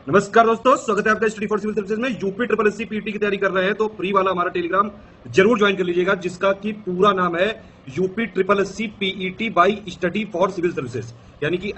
नमस्कार दोस्तों, स्वागत है आपका स्टडी फॉर सिविल सर्विसेज में। यूपी ट्रिपल एससी पीटी की तैयारी कर रहे हैं तो फ्री वाला हमारा टेलीग्राम जरूर ज्वाइन कर लीजिएगा, जिसका कि पूरा नाम है UP triple SC PET by study for civil services, यानी कि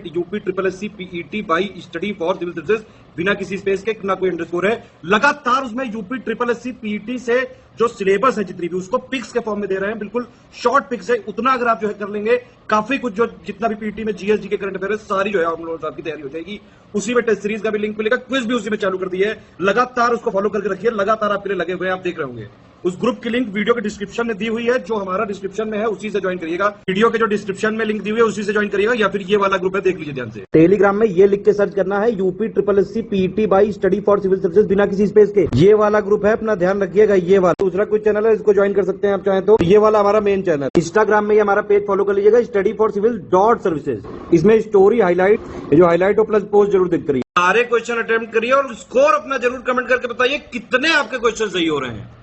@UP triple SC PET by study for civil services, बिना किसी स्पेस के, ना कोई अंडरस्कोर है। लगातार उसमें यूपी ट्रिपल एससी पीईटी से जो सिलेबस है जितनी भी, उसको पिक्स के फॉर्म में दे रहे हैं, बिल्कुल शॉर्ट पिक्स है। उतना अगर आप जो है कर लेंगे, काफी कुछ जो जितना भी पीटी में जीएसजी के करंट अफेयर है, सारी जो है हम लोगों की तैयारी हो जाएगी। उसी में टेस्ट सीरीज का भी लिंक मिलेगा, क्विज भी उसी में चालू कर दिया है। लगातार उसको फॉलो करके रखिए, लगातार आपके लिए लगे हुए हैं, आप देख रहे होंगे। उस ग्रुप की लिंक वीडियो के डिस्क्रिप्शन में दी हुई है, जो हमारा डिस्क्रिप्शन में है उसी से ज्वाइन करिएगा। वीडियो के जो डिस्क्रिप्शन में लिंक दी हुई है उसी से ज्वाइन करिएगा, या फिर ये वाला ग्रुप है, देख लीजिए ध्यान से। टेलीग्राम में ये लिख के सर्च करना है UP triple SC PET by study for civil services, बिना किसी स्पेस के। ये वाला ग्रुप है, अपना ध्यान रखिएगा। ये वाला दूसरा कोई चैनल है, इसको ज्वाइन कर सकते हैं आप चाहें तो। ये वाला हमारा मेन चैनल। इंस्टाग्राम में हमारा पेज फॉलो कर लीजिएगा, स्टडी फॉर सिविल .सर्विसेज। इसमें स्टोरी हाईलाइट, जो हाईलाइट हो प्लस पोस्ट जरूर देख करिए। सारे क्वेश्चन अटेम्प्ट करिए और स्कोर अपना जरूर कमेंट करके बताइए कितने आपके क्वेश्चन सही हो रहे हैं।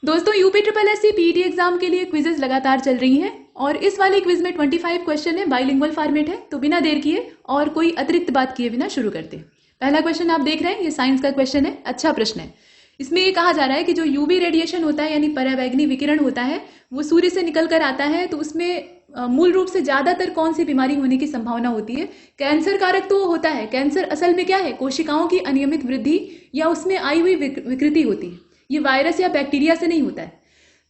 दोस्तों, UP triple SC PET exam के लिए क्विजेज लगातार चल रही हैं और इस वाले क्विज में 25 क्वेश्चन है, बाइलिंगुअल फॉर्मेट है। तो बिना देर किए और कोई अतिरिक्त बात किए बिना शुरू करते हैं। पहला क्वेश्चन आप देख रहे हैं, ये साइंस का क्वेश्चन है, अच्छा प्रश्न है। इसमें ये कहा जा रहा है कि जो यूवी रेडिएशन होता है, यानी पराबैंगनी विकिरण होता है, वो सूर्य से निकल कर आता है, तो उसमें मूल रूप से ज्यादातर कौन सी बीमारी होने की संभावना होती है? कैंसर कारक तो होता है। कैंसर असल में क्या है? कोशिकाओं की अनियमित वृद्धि या उसमें आई हुई विकृति होती है। ये वायरस या बैक्टीरिया से नहीं होता है।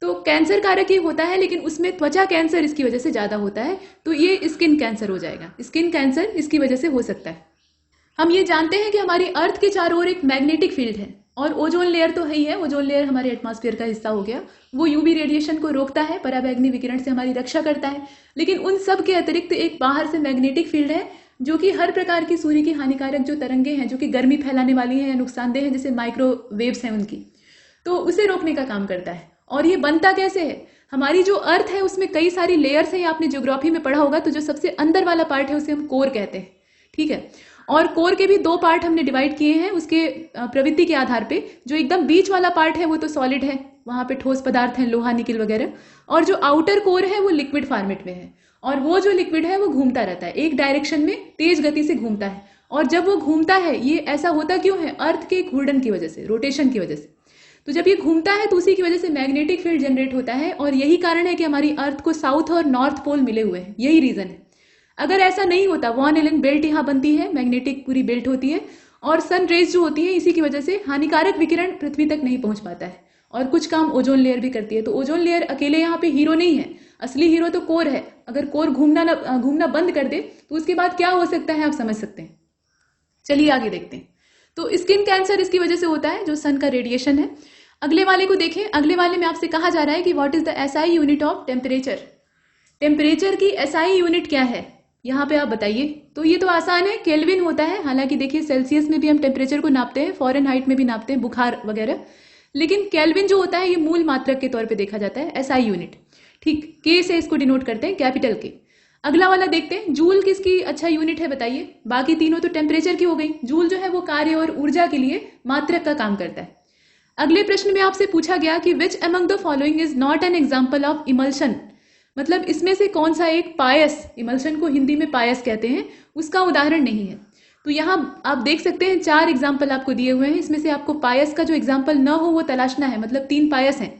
तो कैंसर कारक ही होता है, लेकिन उसमें त्वचा कैंसर इसकी वजह से ज्यादा होता है, तो ये स्किन कैंसर हो जाएगा। स्किन कैंसर इसकी वजह से हो सकता है। हम ये जानते हैं कि हमारी अर्थ के चारों ओर एक मैग्नेटिक फील्ड है और ओजोन लेयर तो है ही है। ओजोन लेयर हमारे एटमॉस्फेयर का हिस्सा हो गया, वो यूवी रेडिएशन को रोकता है, पराबैंगनी विकिरण से हमारी रक्षा करता है। लेकिन उन सब के अतिरिक्त एक बाहर से मैग्नेटिक फील्ड है, जो कि हर प्रकार की सूर्य की हानिकारक जो तरंगे हैं, जो कि गर्मी फैलाने वाली हैं या नुकसानदेह हैं, जैसे माइक्रोवेव्स हैं उनकी, तो उसे रोकने का काम करता है। और ये बनता कैसे है? हमारी जो अर्थ है उसमें कई सारी लेयर्स हैं, आपने ज्योग्राफी में पढ़ा होगा। तो जो सबसे अंदर वाला पार्ट है उसे हम कोर कहते हैं, ठीक है। और कोर के भी दो पार्ट हमने डिवाइड किए हैं उसके प्रवृत्ति के आधार पे। जो एकदम बीच वाला पार्ट है वो तो सॉलिड है, वहां पे ठोस पदार्थ हैं, लोहा निकल वगैरह। और जो आउटर कोर है वो लिक्विड फॉर्मेट में है, और वो जो लिक्विड है वो घूमता रहता है, एक डायरेक्शन में तेज गति से घूमता है। और जब वो घूमता है, ये ऐसा होता क्यों है? अर्थ के घूर्णन की वजह से, रोटेशन की वजह से। तो जब ये घूमता है तो उसी की वजह से मैग्नेटिक फील्ड जनरेट होता है, और यही कारण है कि हमारी अर्थ को साउथ और नॉर्थ पोल मिले हुए हैं, यही रीजन है। अगर ऐसा नहीं होता, वॉन एलन बेल्ट यहाँ बनती है, मैग्नेटिक पूरी बेल्ट होती है, और सन रेज जो होती है, इसी की वजह से हानिकारक विकिरण पृथ्वी तक नहीं पहुंच पाता है। और कुछ काम ओजोन लेयर भी करती है। तो ओजोन लेयर अकेले यहाँ पे हीरो नहीं है, असली हीरो तो कोर है। अगर कोर घूमना बंद कर दे तो उसके बाद क्या हो सकता है, आप समझ सकते हैं। चलिए आगे देखते हैं। तो स्किन कैंसर इसकी वजह से होता है, जो सन का रेडिएशन है। अगले वाले को देखें। अगले वाले में आपसे कहा जा रहा है कि what is the SI unit of temperature. Temperature की एसआई यूनिट क्या है, यहाँ पे आप बताइए। तो ये तो आसान है, केल्विन होता है। हालांकि देखिए, सेल्सियस में भी हम टेम्परेचर को नापते हैं, फॉरेनहाइट में भी नापते हैं, बुखार वगैरह। लेकिन केल्विन जो होता है ये मूल मात्रक के तौर पे देखा जाता है, एसआई यूनिट, ठीक। के से इसको डिनोट करते हैं, कैपिटल के। अगला वाला देखते हैं, जूल किसकी अच्छा यूनिट है, बताइए। बाकी तीनों तो टेम्परेचर की हो गई, जूल जो है वो कार्य और ऊर्जा के लिए मात्रक का काम करता है। अगले प्रश्न में आपसे पूछा गया कि which among the following is not an example of emulsion. मतलब इसमें से कौन सा एक पायस, इमल्शन को हिंदी में पायस कहते हैं, उसका उदाहरण नहीं है। तो यहाँ आप देख सकते हैं 4 एग्जाम्पल आपको दिए हुए हैं। इसमें से आपको पायस का जो एग्जाम्पल न हो वो तलाशना है। मतलब 3 पायस हैं।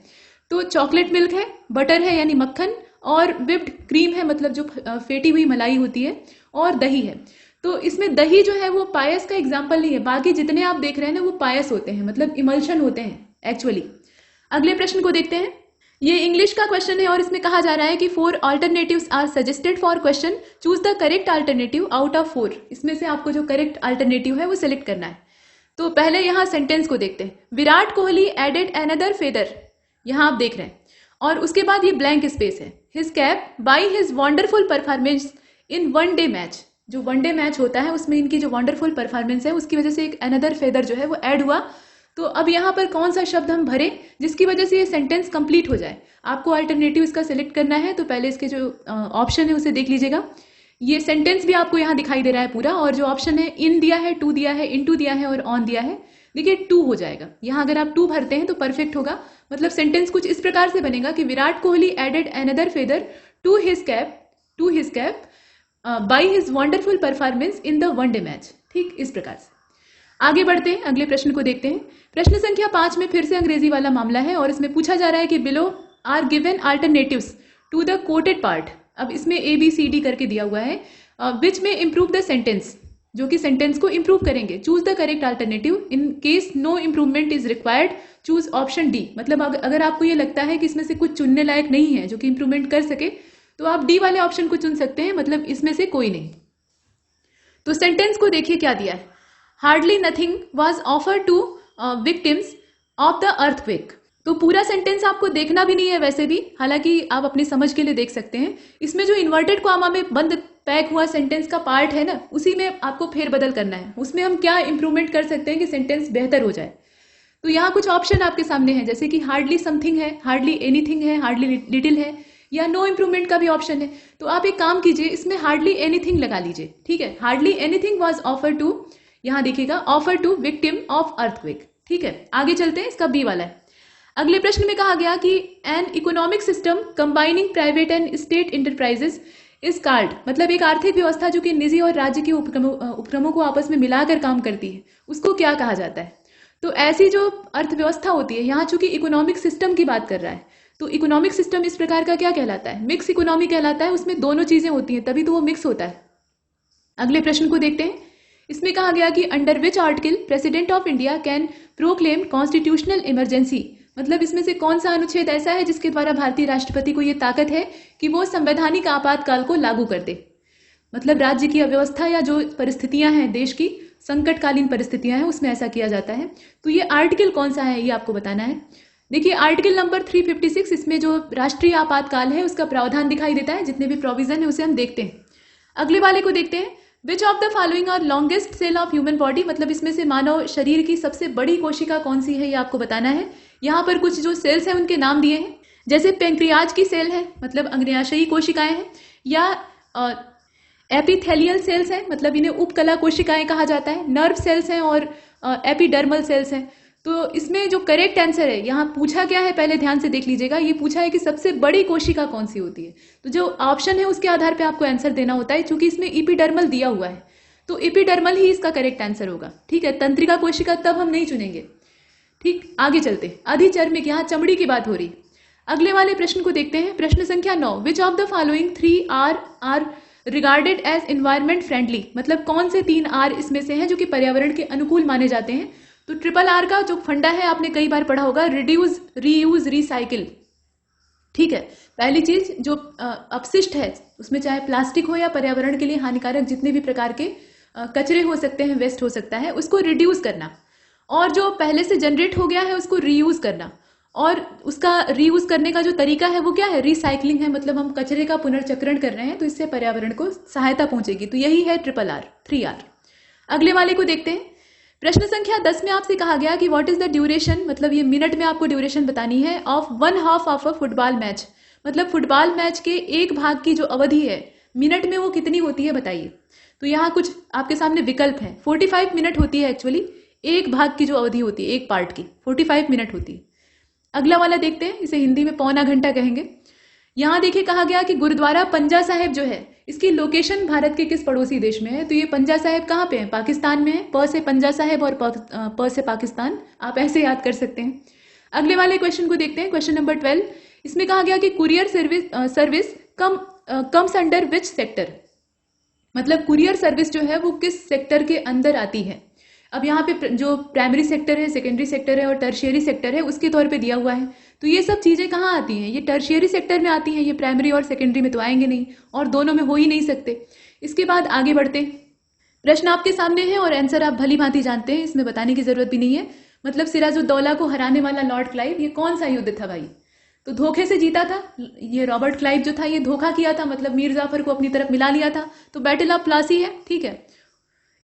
तो चॉकलेट मिल्क है, बटर है यानी मक्खन, और विप्ड क्रीम है, मतलब जो फेटी हुई मलाई होती है, और दही है। तो इसमें दही जो है वो पायस का एग्जाम्पल नहीं है। बाकी जितने आप देख रहे हैं ना, वो पायस होते हैं, मतलब इमल्शन होते हैं एक्चुअली। अगले प्रश्न को देखते हैं। ये इंग्लिश का क्वेश्चन है और इसमें कहा जा रहा है कि 4 alternatives are suggested for question, choose the correct alternative out of 4। इसमें से आपको जो करेक्ट अल्टरनेटिव है वो सिलेक्ट करना है। तो पहले यहाँ सेंटेंस को देखते हैं। Virat Kohli added another feather, यहाँ आप देख रहे हैं, और उसके बाद ये ब्लैंक स्पेस है। His cap by his wonderful performance in one day match. जो वनडे मैच होता है उसमें इनकी जो वंडरफुल परफॉर्मेंस है, उसकी वजह से एक अनदर फेदर जो है वो ऐड हुआ। तो अब यहाँ पर कौन सा शब्द हम भरें जिसकी वजह से ये सेंटेंस कंप्लीट हो जाए। आपको अल्टरनेटिव इसका सिलेक्ट करना है। तो पहले इसके जो ऑप्शन है उसे देख लीजिएगा। ये सेंटेंस भी आपको यहाँ दिखाई दे रहा है पूरा, और जो ऑप्शन है, इन दिया है, टू दिया है, इनटू दिया है, और ऑन दिया है। देखिए 2 हो जाएगा यहाँ। अगर आप 2 भरते हैं तो परफेक्ट होगा। मतलब सेंटेंस कुछ इस प्रकार से बनेगा कि Virat Kohli added another feather to his cap by his wonderful performance in the one day match. ठीक, इस प्रकार से आगे बढ़ते हैं, अगले प्रश्न को देखते हैं। प्रश्न संख्या 5 में फिर से अंग्रेजी वाला मामला है और इसमें पूछा जा रहा है कि below are given alternatives to the quoted part. अब इसमें ABCD करके दिया हुआ है, विच में इम्प्रूव द सेंटेंस, जो कि सेंटेंस को इम्प्रूव करेंगे। Choose the correct alternative, in case no improvement is required choose option D. मतलब अगर आपको ये लगता है कि इसमें से कुछ चुनने लायक नहीं है जो कि इम्प्रूवमेंट कर सके, तो आप डी वाले ऑप्शन को चुन सकते हैं, मतलब इसमें से कोई नहीं। तो सेंटेंस को देखिए क्या दिया है, hardly nothing was offered to victims of the earthquake. तो पूरा सेंटेंस आपको देखना भी नहीं है वैसे भी, हालांकि आप अपनी समझ के लिए देख सकते हैं। इसमें जो इन्वर्टेड कॉमा में बंद पैक हुआ सेंटेंस का पार्ट है ना, उसी में आपको फेरबदल करना है। उसमें हम क्या इंप्रूवमेंट कर सकते हैं कि सेंटेंस बेहतर हो जाए। तो यहाँ कुछ ऑप्शन आपके सामने है, जैसे कि हार्डली समथिंग है, हार्डली एनीथिंग है, हार्डली लिटिल है, या नो इम्प्रूवमेंट का भी ऑप्शन है। तो आप एक काम कीजिए, इसमें हार्डली एनीथिंग लगा लीजिए। ठीक है, hardly anything was offer to, यहाँ देखिएगा offer to victim of earthquake. ठीक है, आगे चलते हैं, इसका बी वाला है। अगले प्रश्न में कहा गया कि an economic system combining private and state enterprises is called, मतलब एक आर्थिक व्यवस्था जो कि निजी और राज्य के उपक्रमों को आपस में मिलाकर काम करती है, उसको क्या कहा जाता है। तो ऐसी जो अर्थव्यवस्था होती है, यहाँ चूंकि इकोनॉमिक सिस्टम की बात कर रहा है, तो इकोनॉमिक सिस्टम इस प्रकार का क्या कहलाता है, मिक्स इकोनॉमी कहलाता है। उसमें दोनों चीजें होती हैं, तभी तो वो मिक्स होता है। अगले प्रश्न को देखते हैं। इसमें कहा गया कि under which article president of India can proclaim constitutional emergency, मतलब इसमें से कौन सा अनुच्छेद ऐसा है जिसके द्वारा भारतीय राष्ट्रपति को यह ताकत है कि वो संवैधानिक आपातकाल को लागू कर दे। मतलब राज्य की अव्यवस्था या जो परिस्थितियां हैं, देश की संकटकालीन परिस्थितियां हैं, उसमें ऐसा किया जाता है। तो ये आर्टिकल कौन सा है, ये आपको बताना है। देखिए आर्टिकल नंबर 356, इसमें जो राष्ट्रीय आपातकाल है उसका प्रावधान दिखाई देता है। जितने भी प्रोविजन है उसे हम देखते हैं। अगले वाले को देखते हैं। Which of the following are longest cell of human body, मतलब इसमें से मानव शरीर की सबसे बड़ी कोशिका कौन सी है, ये आपको बताना है। यहाँ पर कुछ जो सेल्स हैं उनके नाम दिए हैं, जैसे पेंक्रियाज की सेल है, मतलब अग्न्याशयी कोशिकाएं हैं, या एपिथेलियल सेल्स हैं, मतलब इन्हें उपकला कोशिकाएं कहा जाता है, नर्व सेल्स हैं और एपिडर्मल सेल्स हैं। तो इसमें जो करेक्ट आंसर है, यहाँ पूछा क्या है पहले ध्यान से देख लीजिएगा। ये पूछा है कि सबसे बड़ी कोशिका कौन सी होती है, तो जो ऑप्शन है उसके आधार पे आपको आंसर देना होता है। चूंकि इसमें एपिडर्मल दिया हुआ है तो एपिडर्मल ही इसका करेक्ट आंसर होगा। ठीक है, तंत्रिका कोशिका तब हम नहीं चुनेंगे। ठीक, आगे चलते। अधिचर्मिक, यहाँ चमड़ी की बात हो रही। अगले वाले प्रश्न को देखते हैं। प्रश्न संख्या 9, which of the following 3 are regarded as environment friendly, मतलब कौन से 3 आर इसमें से हैं जो कि पर्यावरण के अनुकूल माने जाते हैं। तो ट्रिपल आर का जो फंडा है आपने कई बार पढ़ा होगा, रिड्यूस, रीयूज, रिसाइकिल। ठीक है, पहली चीज जो अपशिष्ट है उसमें चाहे प्लास्टिक हो या पर्यावरण के लिए हानिकारक जितने भी प्रकार के कचरे हो सकते हैं, वेस्ट हो सकता है, उसको रिड्यूस करना। और जो पहले से जनरेट हो गया है उसको रीयूज करना। और उसका रीयूज करने का जो तरीका है वो क्या है, रिसाइकलिंग है। मतलब हम कचरे का पुनर्चक्रण कर रहे हैं, तो इससे पर्यावरण को सहायता पहुंचेगी। तो यही है ट्रिपल आर, 3 आर। अगले वाले को देखते हैं। प्रश्न संख्या 10 में आपसे कहा गया कि व्हाट इज द ड्यूरेशन, मतलब ये मिनट में आपको ड्यूरेशन बतानी है, of 1/2 of a football match. मतलब फुटबॉल मैच के एक भाग की जो अवधि है मिनट में वो कितनी होती है बताइए। तो यहाँ कुछ आपके सामने विकल्प हैं। 45 मिनट होती है एक्चुअली, एक भाग की जो अवधि होती है, एक पार्ट की 45 मिनट होती है। अगला वाला देखते हैं, इसे हिंदी में पौना घंटा कहेंगे। यहाँ देखिए कहा गया कि गुरुद्वारा पंजा साहिब जो है, इसकी लोकेशन भारत के किस पड़ोसी देश में है। तो ये पंजा साहिब कहाँ पे है, पाकिस्तान में है। प से पंजा साहिब और प से पाकिस्तान, आप ऐसे याद कर सकते हैं। अगले वाले क्वेश्चन को देखते हैं, क्वेश्चन नंबर 12। इसमें कहा गया कि courier service comes under which sector, मतलब कुरियर सर्विस जो है वो किस सेक्टर के अंदर आती है। अब यहाँ पे जो प्राइमरी सेक्टर है, सेकेंडरी सेक्टर है और टर्शियरी सेक्टर है उसके तौर पे दिया हुआ है। तो ये सब चीजें कहाँ आती हैं, ये टर्शियरी सेक्टर में आती हैं। ये प्राइमरी और सेकेंडरी में तो आएंगे नहीं, और दोनों में हो ही नहीं सकते। इसके बाद आगे बढ़ते। प्रश्न आपके सामने है और आंसर आप भली भांति जानते हैं, इसमें बताने की जरूरत भी नहीं है। मतलब सिराजुद्दौला को हराने वाला लॉर्ड क्लाइव, ये कौन सा युद्ध था भाई। तो धोखे से जीता था ये रॉबर्ट क्लाइव जो था, ये धोखा किया था, मतलब मीर जाफर को अपनी तरफ मिला लिया था। तो बैटल ऑफ प्लासी है। ठीक है,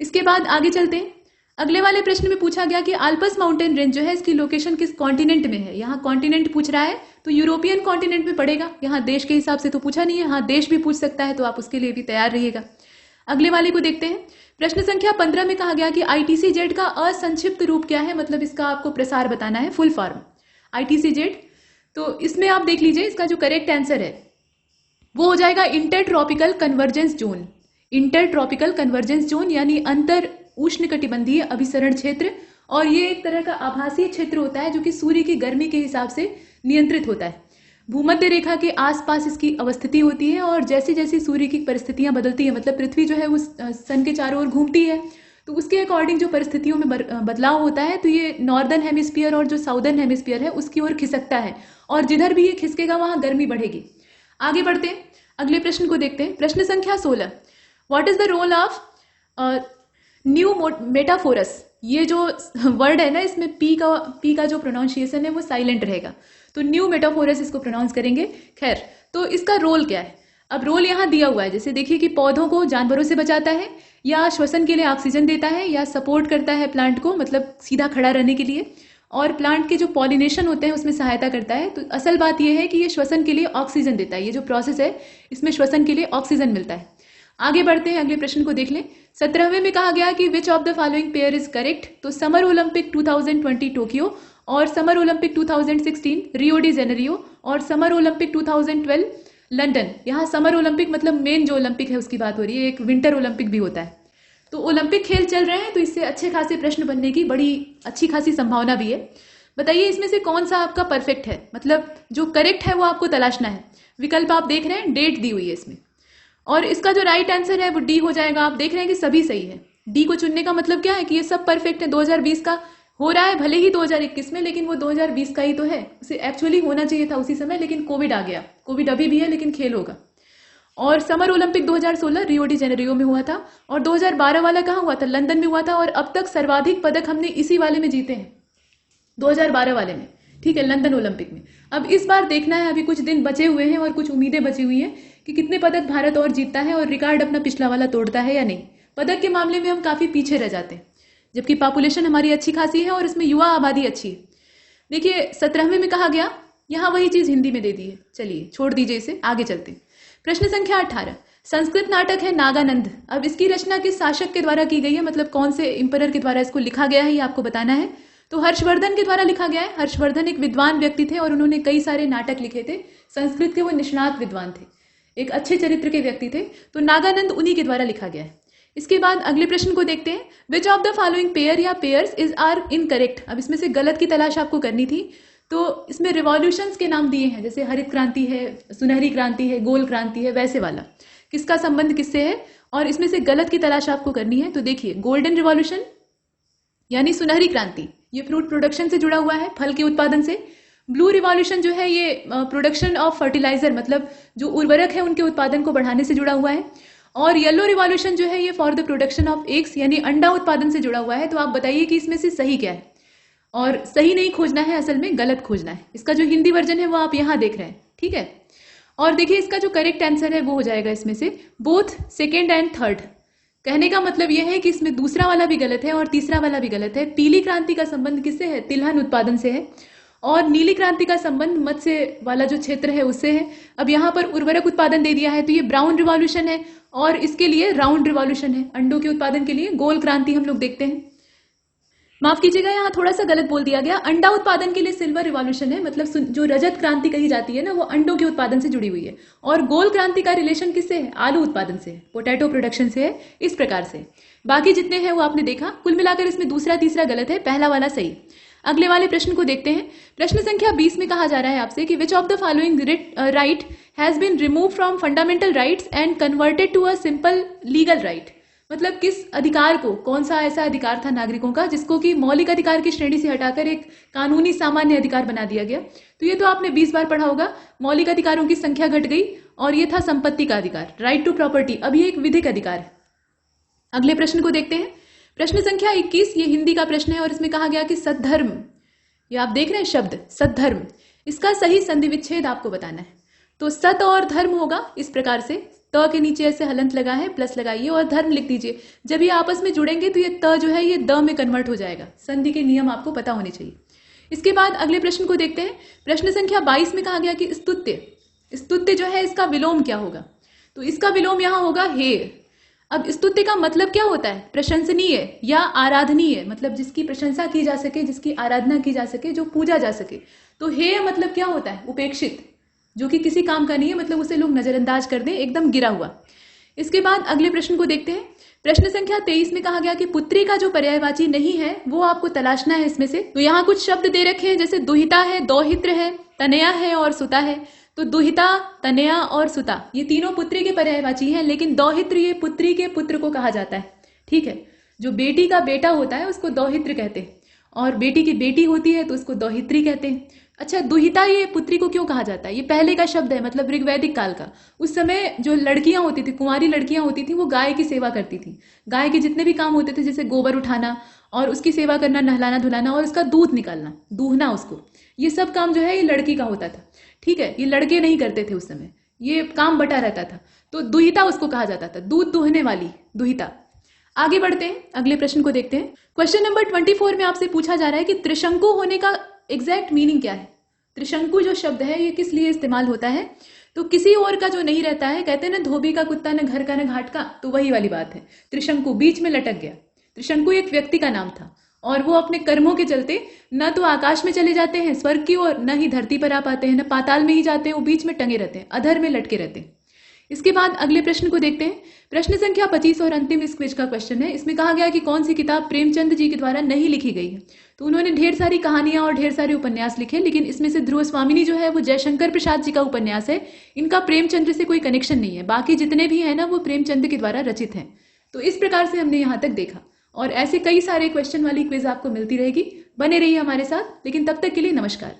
इसके बाद आगे चलते हैं। अगले वाले प्रश्न में पूछा गया कि आल्पस माउंटेन रेंज जो है इसकी लोकेशन किस कॉन्टिनेंट में है। यहाँ कॉन्टिनेंट पूछ रहा है तो यूरोपियन कॉन्टिनेंट में पड़ेगा। यहाँ देश के हिसाब से तो पूछा नहीं है, हाँ देश भी पूछ सकता है, तो आप उसके लिए भी तैयार रहिएगा। अगले वाले को देखते हैं। प्रश्न संख्या 15 में कहा गया कि ITC-Z का असंक्षिप्त रूप क्या है, मतलब इसका आपको प्रसार बताना है, फुल फॉर्म ITC-Z। तो इसमें आप देख लीजिए, इसका जो करेक्ट आंसर है वो हो जाएगा inter tropical convergence zone. Inter tropical convergence zone यानी अंतर उष्णकटिबंधीय अभिसरण क्षेत्र, और ये एक तरह का आभासीय क्षेत्र होता है जो कि सूर्य की गर्मी के हिसाब से नियंत्रित होता है। भूमध्य रेखा के आसपास इसकी अवस्थिति होती है, और जैसे जैसे सूर्य की परिस्थितियां बदलती है, मतलब पृथ्वी जो है वो सन के चारों ओर घूमती है, तो उसके अकॉर्डिंग जो परिस्थितियों में बदलाव होता है, तो ये नॉर्दर्न हेमिस्फीयर और जो साउदर्न हेमिस्फीयर है उसकी ओर खिसकता है, और जिधर भी ये खिसकेगा वहां गर्मी बढ़ेगी। आगे बढ़ते हैं, अगले प्रश्न को देखते हैं। प्रश्न संख्या 16, what is the role of new metaphors. ये जो वर्ड है ना, इसमें पी का जो प्रोनाउंसिएशन है वो साइलेंट रहेगा, तो न्यू मेटाफोरस इसको प्रोनाउंस करेंगे। खैर, तो इसका रोल क्या है? अब रोल यहाँ दिया हुआ है, जैसे देखिए कि पौधों को जानवरों से बचाता है, या श्वसन के लिए ऑक्सीजन देता है, या सपोर्ट करता है प्लांट को, मतलब सीधा खड़ा रहने के लिए, और प्लांट के जो पॉलिनेशन होते हैं उसमें सहायता करता है। तो असल बात यह है कि ये श्वसन के लिए ऑक्सीजन देता है, ये जो प्रोसेस है इसमें श्वसन के लिए ऑक्सीजन मिलता है। आगे बढ़ते हैं, अगले प्रश्न को देख लें। 17वें में कहा गया कि which of the following pair is correct. तो समर ओलंपिक 2020 टोक्यो, और summer Olympic 2016 Rio de Janeiro, और समर ओलंपिक 2012 लंदन। यहाँ समर ओलंपिक मतलब मेन जो ओलंपिक है उसकी बात हो रही है, एक विंटर ओलंपिक भी होता है। तो ओलंपिक खेल चल रहे हैं, तो इससे अच्छे खासे प्रश्न बनने की बड़ी अच्छी खासी संभावना भी है। बताइए इसमें से कौन सा आपका परफेक्ट है, मतलब जो करेक्ट है वो आपको तलाशना है। विकल्प आप देख रहे हैं, डेट दी हुई है इसमें, और इसका जो राइट आंसर है वो डी हो जाएगा। आप देख रहे हैं कि सभी सही है। डी को चुनने का मतलब क्या है कि ये सब परफेक्ट है। 2020 का हो रहा है, भले ही 2021 में, लेकिन वो 2020 का ही तो है। उसे एक्चुअली होना चाहिए था उसी समय, लेकिन कोविड आ गया। कोविड अभी भी है लेकिन खेल होगा। और summer Olympic 2016 Rio de Janeiro में हुआ था, और 2012 वाला कहाँ हुआ था? लंदन में हुआ था, और अब तक सर्वाधिक पदक हमने इसी वाले में जीते हैं, 2012 वाले में, ठीक है, लंदन ओलंपिक में। अब इस बार देखना है, अभी कुछ दिन बचे हुए हैं और कुछ उम्मीदें बची हुई हैं कि कितने पदक भारत और जीतता है, और रिकॉर्ड अपना पिछला वाला तोड़ता है या नहीं। पदक के मामले में हम काफी पीछे रह जाते हैं, जबकि पॉपुलेशन हमारी अच्छी खासी है और इसमें युवा आबादी अच्छी है। देखिए 17वें में कहा गया, यहाँ वही चीज हिंदी में दे दी है। चलिए छोड़ दीजिए इसे, आगे चलते हैं। प्रश्न संख्या 18, संस्कृत नाटक है नागानंद। अब इसकी रचना किस शासक के द्वारा की गई है, मतलब कौन से इंपरर के द्वारा इसको लिखा गया है, ये आपको बताना है। तो हर्षवर्धन के द्वारा लिखा गया है। हर्षवर्धन एक विद्वान व्यक्ति थे और उन्होंने कई सारे नाटक लिखे थे। संस्कृत के वो निष्णात विद्वान थे, एक अच्छे चरित्र के व्यक्ति थे, तो नागानंद उन्हीं के द्वारा लिखा गया है। इसके बाद अगले प्रश्न को देखते हैं। Which of the following pair या पेयर्स इज आर इनकरेक्ट। अब इसमें से गलत की तलाश आपको करनी थी, तो इसमें रिवॉल्यूशंस के नाम दिए हैं, जैसे हरित क्रांति है, सुनहरी क्रांति है, गोल क्रांति है, वैसे वाला किसका संबंध किससे है, और इसमें से गलत की तलाश आपको करनी है। तो देखिए, गोल्डन रिवॉल्यूशन यानी सुनहरी क्रांति, ये फ्रूट प्रोडक्शन से जुड़ा हुआ है, फल के उत्पादन से। ब्लू रिवॉल्यूशन जो है ये प्रोडक्शन ऑफ फर्टिलाइजर, मतलब जो उर्वरक है उनके उत्पादन को बढ़ाने से जुड़ा हुआ है। और येलो रिवॉल्यूशन जो है ये for the production of eggs यानी अंडा उत्पादन से जुड़ा हुआ है। तो आप बताइए कि इसमें से सही क्या है, और सही नहीं खोजना है, असल में गलत खोजना है। इसका जो हिंदी वर्जन है वो आप यहाँ देख रहे हैं, ठीक है। और देखिए इसका जो करेक्ट आंसर है वो हो जाएगा इसमें से बोथ सेकेंड एंड थर्ड। कहने का मतलब यह है कि इसमें दूसरा वाला भी गलत है और तीसरा वाला भी गलत है। पीली क्रांति का संबंध किससे है? तिलहन उत्पादन से है, और नीली क्रांति का संबंध मत्स्य वाला जो क्षेत्र है उससे है। अब यहाँ पर उर्वरक उत्पादन दे दिया है, तो ये ब्राउन रिवॉल्यूशन है, और इसके लिए राउंड रिवॉल्यूशन है। अंडों के उत्पादन के लिए गोल क्रांति हम लोग देखते हैं। माफ कीजिएगा, यहाँ थोड़ा सा गलत बोल दिया गया। अंडा उत्पादन के लिए सिल्वर रिवॉल्यूशन है, मतलब जो रजत क्रांति कही जाती है ना, वो अंडों के उत्पादन से जुड़ी हुई है। और गोल क्रांति का रिलेशन किससे है? आलू उत्पादन से, पोटैटो प्रोडक्शन से है। इस प्रकार से बाकी जितने हैं वो आपने देखा। कुल मिलाकर इसमें दूसरा तीसरा गलत है, पहला वाला सही। अगले वाले प्रश्न को देखते हैं। प्रश्न संख्या 20 में कहा जा रहा है आपसे कि which of the following right has been remove from fundamental rights and converted to a simple legal right. मतलब किस अधिकार को, कौन सा ऐसा अधिकार था नागरिकों का जिसको कि मौलिक अधिकार की श्रेणी से हटाकर एक कानूनी सामान्य अधिकार बना दिया गया। तो ये तो आपने 20 बार पढ़ा होगा। मौलिक अधिकारों की संख्या घट गई, और ये था संपत्ति का अधिकार, राइट टू प्रॉपर्टी। अब ये एक विधिक अधिकार है। अगले प्रश्न को देखते हैं। प्रश्न संख्या 21, ये हिंदी का प्रश्न है, और इसमें कहा गया कि सद्धर्म, ये आप देख रहे हैं शब्द सद्धर्म, इसका सही संधि विच्छेद आपको बताना है। तो सत और धर्म होगा इस प्रकार से, त के नीचे ऐसे हलंत लगा है, प्लस लगाइए और धर्म लिख दीजिए। जब ये आपस में जुड़ेंगे तो ये त जो है ये द में कन्वर्ट हो जाएगा। संधि के नियम आपको पता होने चाहिए। इसके बाद अगले प्रश्न को देखते हैं। प्रश्न संख्या 22 में कहा गया कि स्तुत्य, स्तुत्य जो है इसका विलोम क्या होगा? तो इसका विलोम यहाँ होगा हेय। अब स्तुत्य का मतलब क्या होता है? प्रशंसनीय या आराधनीय, मतलब जिसकी प्रशंसा की जा सके, जिसकी आराधना की जा सके, जो पूजा जा सके। तो हेय मतलब क्या होता है? उपेक्षित, जो कि किसी काम का नहीं है, मतलब उसे लोग नजरअंदाज कर दें, एकदम गिरा हुआ। इसके बाद अगले प्रश्न को देखते हैं। प्रश्न संख्या 23 में कहा गया कि पुत्री का जो पर्यायवाची नहीं है वो आपको तलाशना है इसमें से। तो यहाँ कुछ शब्द दे रखे हैं, जैसे दुहिता है, दौहित्र है, तनया है और सुता है। तो दुहिता, तनया और सुता ये तीनों पुत्री के पर्यायवाची हैं, लेकिन दौहित्र ये पुत्री के पुत्र को कहा जाता है। ठीक है, जो बेटी का बेटा होता है उसको दौहित्र कहते हैं, और बेटी की बेटी होती है तो उसको दौहित्री कहते हैं। अच्छा, दुहिता ये पुत्री को क्यों कहा जाता है? ये पहले का शब्द है, मतलब ऋग्वैदिक काल का। उस समय जो लड़कियां होती थी, कुंवारी लड़कियां होती थी, वो गाय की सेवा करती थी। गाय के जितने भी काम होते थे, जैसे गोबर उठाना और उसकी सेवा करना, नहलाना धुलाना और उसका दूध निकालना, दूहना उसको, ये सब काम जो है ये लड़की का होता था। ठीक है, ये लड़के नहीं करते थे उस समय, ये काम बटा रहता था। तो दुहिता उसको कहा जाता था, दूध दूहने वाली दुहिता। आगे बढ़ते हैं, अगले प्रश्न को देखते हैं। क्वेश्चन नंबर 24 में आपसे पूछा जा रहा है कि त्रिशंकु होने का एग्जैक्ट मीनिंग क्या है। त्रिशंकु जो शब्द है ये किस लिए इस्तेमाल होता है? तो किसी और का जो नहीं रहता है, कहते हैं ना धोबी का कुत्ता न घर का न घाट का, तो वही वाली बात है। त्रिशंकु बीच में लटक गया। त्रिशंकु एक व्यक्ति का नाम था और वो अपने कर्मों के चलते न तो आकाश में चले जाते हैं स्वर्ग की ओर, न ही धरती पर आ पाते हैं, न पाताल में ही जाते हैं, वो बीच में टंगे रहते हैं, अधर में लटके रहते हैं। इसके बाद अगले प्रश्न को देखते हैं। प्रश्न संख्या 25 और अंतिम इस क्विज का क्वेश्चन है। इसमें कहा गया कि कौन सी किताब प्रेमचंद जी के द्वारा नहीं लिखी गई है। तो उन्होंने ढेर सारी कहानियां और ढेर सारे उपन्यास लिखे, लेकिन इसमें से ध्रुव स्वामिनी जो है वो जयशंकर प्रसाद जी का उपन्यास है। इनका प्रेमचंद्र से कोई कनेक्शन नहीं है, बाकी जितने भी है ना वो प्रेमचंद के द्वारा रचित हैं। तो इस प्रकार से हमने यहाँ तक देखा, और ऐसे कई सारे क्वेश्चन वाली क्विज आपको मिलती रहेगी। बने रहिए हमारे साथ, लेकिन तब तक के लिए नमस्कार।